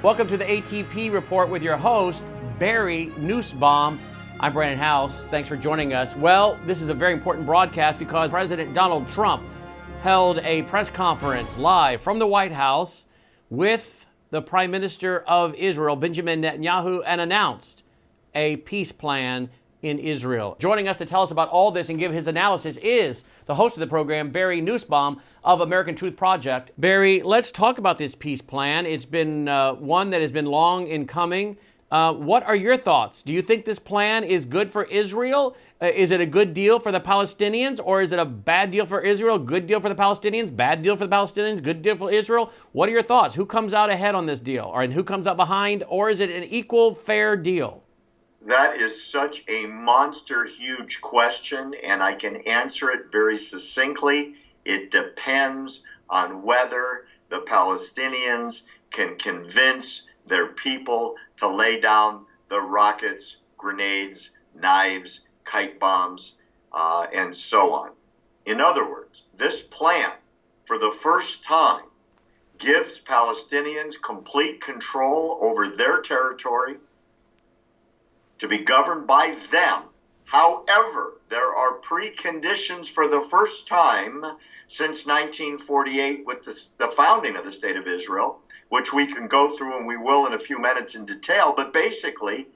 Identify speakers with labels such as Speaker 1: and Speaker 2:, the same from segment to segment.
Speaker 1: Welcome to the ATP Report with your host, Barry Nussbaum. I'm Brannon Howse. Thanks for joining us. Well, this is a very important broadcast because President Donald Trump held a press conference live from the White House with the Prime Minister of Israel, Benjamin Netanyahu, and announced a peace plan in Israel. Joining us to tell us about all this and give his analysis is the host of the program, Barry Nussbaum of American Truth Project. Barry, let's talk about this peace plan. It's been one that has been long in coming. What are your thoughts? Do you think this plan is good for Israel? Is it a good deal for the Palestinians, or is it a bad deal for Israel, good deal for the Palestinians, bad deal for the Palestinians, good deal for Israel? What are your thoughts? Who comes out ahead on this deal, and who comes out behind, or is it an equal, fair deal?
Speaker 2: That is such a monster huge question, and I can answer it very succinctly. It depends on whether the Palestinians can convince their people to lay down the rockets, grenades, knives, kite bombs, and so on. In other words, this plan, for the first time, gives Palestinians complete control over their territory, to be governed by them. However, there are preconditions for the first time since 1948 with the founding of the State of Israel, which we can go through and we will in a few minutes in detail. But basically,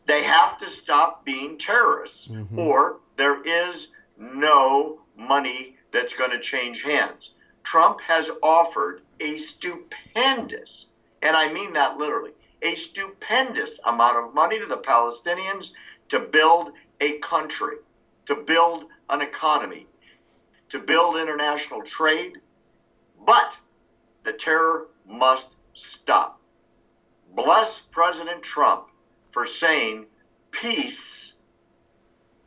Speaker 2: they have to stop being terrorists, or there is no money that's going to change hands. Trump has offered a stupendous, and I mean that literally, a stupendous amount of money to the Palestinians to build a country, to build an economy, to build international trade. But the terror must stop. Bless President Trump for saying peace,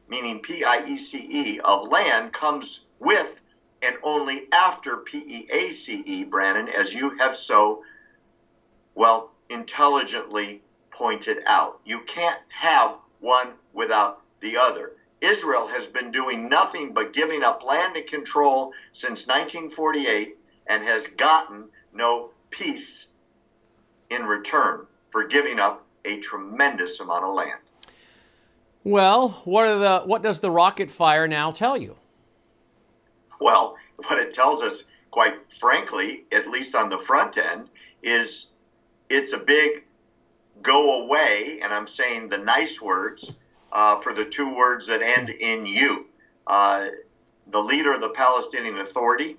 Speaker 2: meaning P-I-E-C-E, of land comes with and only after P-E-A-C-E, Brannon, as you have so well intelligently pointed out. You can't have one without the other. Israel has been doing nothing but giving up land and control since 1948 and has gotten no peace in return for giving up a tremendous amount of land.
Speaker 1: Well, what does the rocket fire now tell you?
Speaker 2: Well, what it tells us, quite frankly, at least on the front end, is it's a big go away, and I'm saying the nice words for the two words that end in you. The leader of the Palestinian Authority,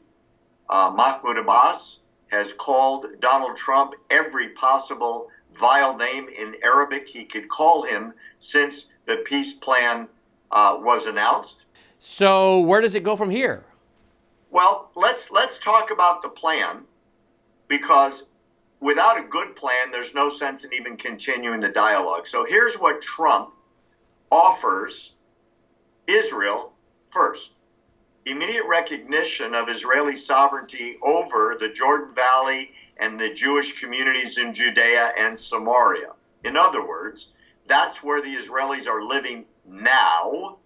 Speaker 2: Mahmoud Abbas, has called Donald Trump every possible vile name in Arabic he could call him since the peace plan was announced.
Speaker 1: So where does it go from here?
Speaker 2: Well, let's talk about the plan, because without a good plan, there's no sense in even continuing the dialogue. So here's what Trump offers Israel first. Immediate recognition of Israeli sovereignty over the Jordan Valley and the Jewish communities in Judea and Samaria. In other words, that's where the Israelis are living now.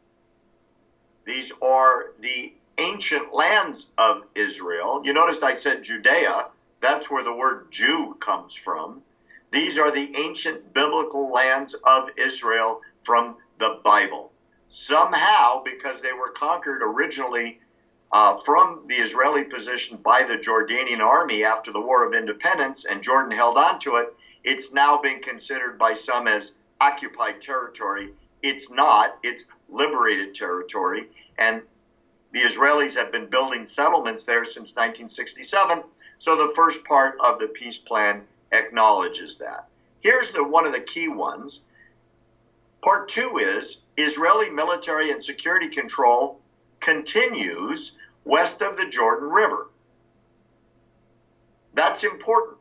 Speaker 2: These are the ancient lands of Israel. You noticed I said Judea. That's where the word Jew comes from. These are the ancient biblical lands of Israel from the Bible. Somehow, because they were conquered originally from the Israeli position by the Jordanian army after the War of Independence, and Jordan held on to it, it's now been considered by some as occupied territory. It's not. It's liberated territory. And the Israelis have been building settlements there since 1967. So the first part of the peace plan acknowledges that. Here's one of the key ones. Part two is Israeli military and security control continues west of the Jordan River. That's important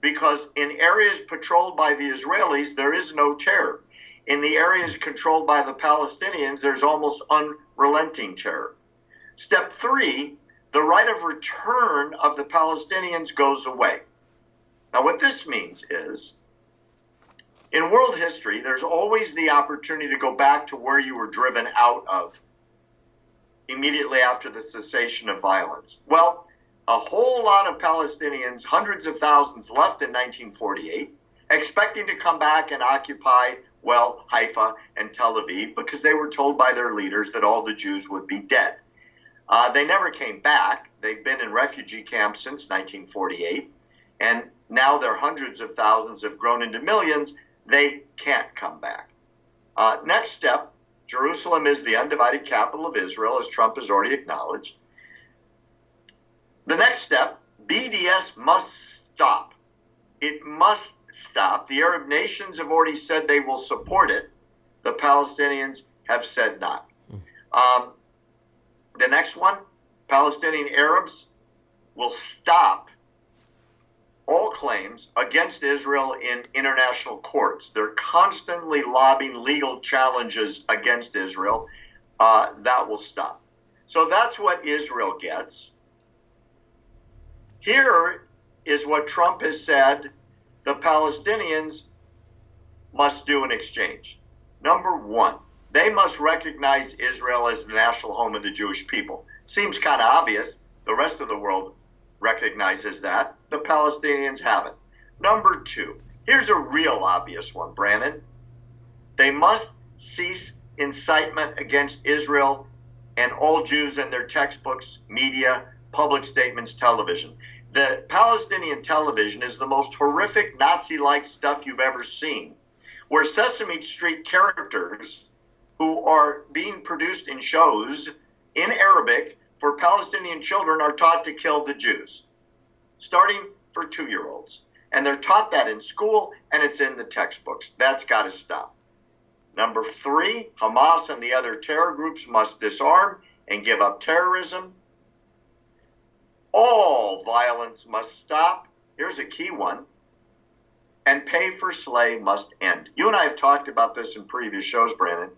Speaker 2: because in areas patrolled by the Israelis, there is no terror. In the areas controlled by the Palestinians, there's almost unrelenting terror. Step three, the right of return of the Palestinians goes away. Now, what this means is, in world history, there's always the opportunity to go back to where you were driven out of immediately after the cessation of violence. Well, a whole lot of Palestinians, hundreds of thousands, left in 1948, expecting to come back and occupy, well, Haifa and Tel Aviv, because they were told by their leaders that all the Jews would be dead. They never came back. They've been in refugee camps since 1948, and now their hundreds of thousands have grown into millions. They can't come back. Next step, Jerusalem is the undivided capital of Israel, as Trump has already acknowledged. The next step, BDS must stop. It must stop. The Arab nations have already said they will support it. The Palestinians have said not. The next one, Palestinian Arabs will stop all claims against Israel in international courts. They're constantly lobbying legal challenges against Israel. That will stop. So that's what Israel gets. Here is what Trump has said the Palestinians must do in exchange. Number one, they must recognize Israel as the national home of the Jewish people. Seems kind of obvious. The rest of the world recognizes that. The Palestinians haven't. Number two, here's a real obvious one, Brannon. They must cease incitement against Israel and all Jews in their textbooks, media, public statements, television. The Palestinian television is the most horrific Nazi-like stuff you've ever seen, where Sesame Street characters who are being produced in shows in Arabic for Palestinian children are taught to kill the Jews, starting for 2-year-olds. And they're taught that in school, and it's in the textbooks. That's got to stop. Number three, Hamas and the other terror groups must disarm and give up terrorism. All violence must stop. Here's a key one. And pay for slay must end. You and I have talked about this in previous shows, Brannon.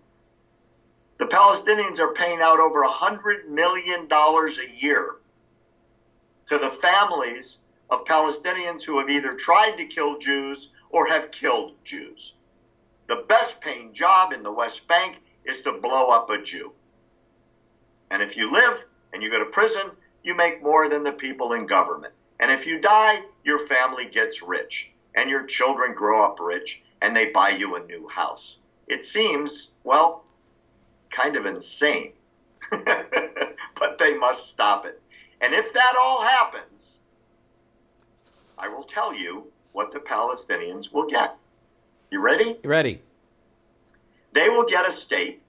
Speaker 2: The Palestinians are paying out over $100 million a year to the families of Palestinians who have either tried to kill Jews or have killed Jews. The best paying job in the West Bank is to blow up a Jew. And if you live and you go to prison, you make more than the people in government. And if you die, your family gets rich and your children grow up rich and they buy you a new house. It seems, well, kind of insane, but they must stop it. And if that all happens, I will tell you what the Palestinians will get. You ready?
Speaker 1: Ready.
Speaker 2: They will get a state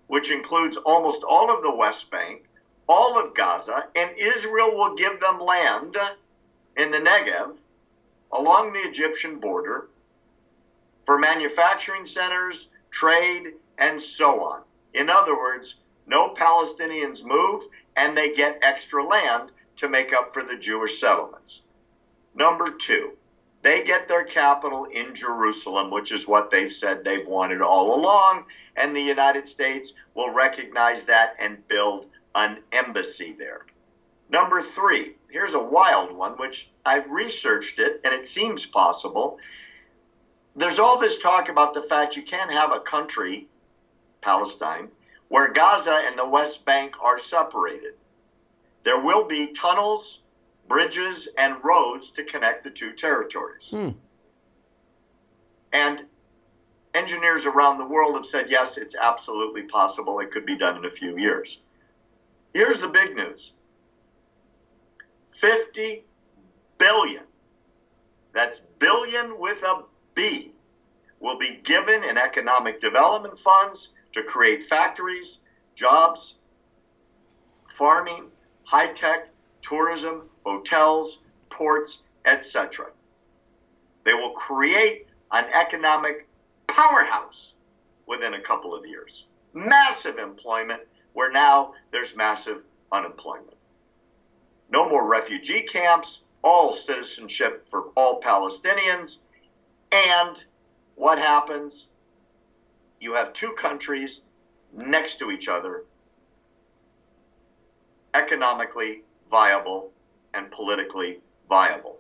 Speaker 2: which includes almost all of the West Bank, all of Gaza, and Israel will give them land in the Negev along the Egyptian border for manufacturing centers, trade, and so on. In other words, no Palestinians move, and they get extra land to make up for the Jewish settlements. Number two, they get their capital in Jerusalem, which is what they've said they've wanted all along, and the United States will recognize that and build an embassy there. Number three, here's a wild one, which I've researched it, and it seems possible. There's all this talk about the fact you can't have a country, Palestine, where Gaza and the West Bank are separated. There will be tunnels, bridges, and roads to connect the two territories. And engineers around the world have said, yes, it's absolutely possible. It could be done in a few years. Here's the big news. 50 billion, that's billion with a B, will be given in economic development funds to create factories, jobs, farming, high-tech, tourism, hotels, ports, etc. They will create an economic powerhouse within a couple of years. Massive employment, where now there's massive unemployment. No more refugee camps, all citizenship for all Palestinians. And what happens? You have two countries next to each other, economically viable and politically viable.